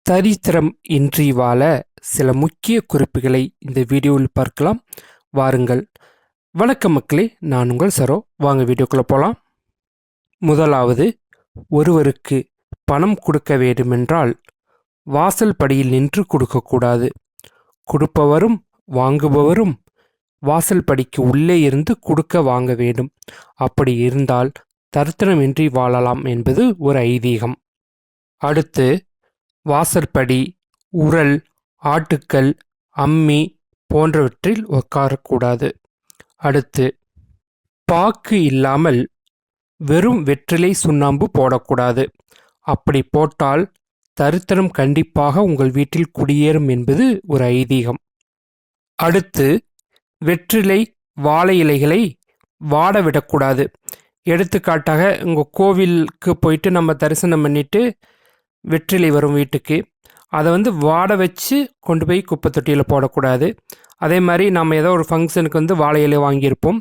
தரித்திரம் இன்றி வாழ சில முக்கிய குறிப்புகளை இந்த வீடியோவில் பார்க்கலாம். வாருங்கள். வணக்கம் மக்களே, நான் உங்கள் சரோ. வாங்க வீடியோக்குள்ளே போகலாம். முதலாவது, ஒருவருக்கு பணம் கொடுக்க வேண்டுமென்றால் வாசல் படியில் நின்று கொடுக்கக்கூடாது. கொடுப்பவரும் வாங்குபவரும் வாசல் படிக்கு உள்ளே இருந்து கொடுக்க வாங்க வேண்டும். அப்படி இருந்தால் தரித்திரமின்றி வாழலாம் என்பது ஒரு ஐதீகம். அடுத்து, வாசற்படி, உரல், ஆட்டுக்கல், அம்மி போன்றவற்றில் உட்காரக்கூடாது. அடுத்து, பாக்கு இல்லாமல் வெறும் வெற்றிலை சுண்ணாம்பு போடக்கூடாது. அப்படி போட்டால் தரித்திரம் கண்டிப்பாக உங்கள் வீட்டில் குடியேறும் என்பது ஒரு ஐதீகம். அடுத்து, வெற்றிலை, வாழை இலைகளை வாட விடக்கூடாது. எடுத்துக்காட்டாக, உங்கள் கோவிலுக்கு போயிட்டு நம்ம தரிசனம் பண்ணிட்டு வெற்றிலை வரும் வீட்டுக்கு, அதை வாட வச்சு கொண்டு போய் குப்பை தொட்டியில் போடக்கூடாது. அதே மாதிரி நம்ம ஏதோ ஒரு ஃபங்க்ஷனுக்கு வாழை இலை வாங்கியிருப்போம்.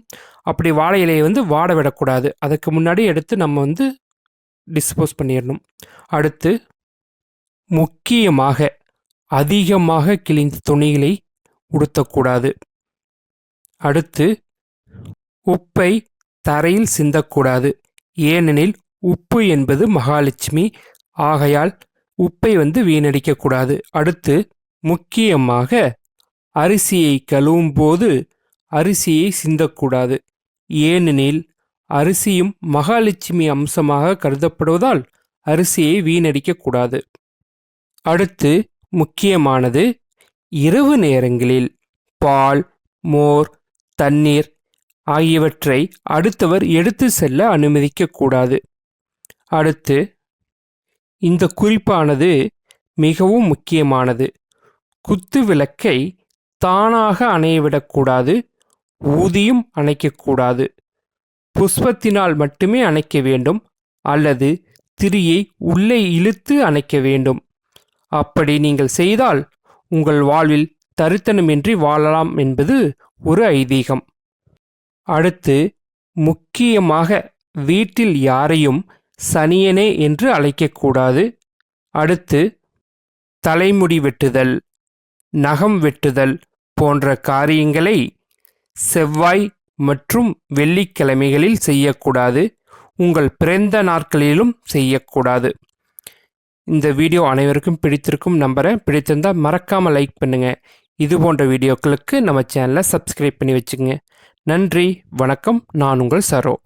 அப்படி வாழை இலையை வாட விடக்கூடாது. அதுக்கு முன்னாடி எடுத்து நம்ம டிஸ்போஸ் பண்ணிடணும். அடுத்து, முக்கியமாக அதிகமாக கிழிந்த துணிகளை உடுத்தக்கூடாது. அடுத்து, உப்பை தரையில் சிந்தக்கூடாது. ஏனெனில் உப்பு என்பது மகாலட்சுமி. ஆகையால் உப்பை வீணடிக்கக்கூடாது. அடுத்து, முக்கியமாக அரிசியை கழுவும் போது அரிசியை சிந்தக்கூடாது. ஏனெனில் அரிசியும் மகாலட்சுமி அம்சமாக கருதப்படுவதால் அரிசியை வீணடிக்கக்கூடாது. அடுத்து, முக்கியமானது, இரவு நேரங்களில் பால், மோர், தண்ணீர் ஆகியவற்றை அடுத்தவர் எடுத்து செல்ல அனுமதிக்கக்கூடாது. அடுத்து, இந்த குறிப்பானது மிகவும் முக்கியமானது. குத்து விளக்கை தானாக அணையவிடக்கூடாது. ஊதியும் அணைக்கக்கூடாது. புஷ்பத்தினால் மட்டுமே அணைக்க வேண்டும், அல்லது திரியை உள்ளே இழுத்து அணைக்க வேண்டும். அப்படி நீங்கள் செய்தால் உங்கள் வாழ்வில் தரித்திரமின்றி வாழலாம் என்பது ஒரு ஐதீகம். அடுத்து, முக்கியமாக வீட்டில் யாரையும் சனியனே என்று அழைக்கக்கூடாது. அடுத்து, தலைமுடி வெட்டுதல், நகம் வெட்டுதல் போன்ற காரியங்களை செவ்வாய் மற்றும் வெள்ளிக்கிழமைகளில் செய்யக்கூடாது. உங்கள் பிறந்த நாட்களிலும் செய்யக்கூடாது. இந்த வீடியோ அனைவருக்கும் பிடித்திருக்கும் நம்புகிறேன். பிடித்திருந்தால் மறக்காமல் லைக் பண்ணுங்கள். இது போன்ற வீடியோக்களுக்கு நம்ம சேனலை சப்ஸ்கிரைப் பண்ணி வச்சுக்கோங்க. நன்றி, வணக்கம். நான் உங்கள் சரோ.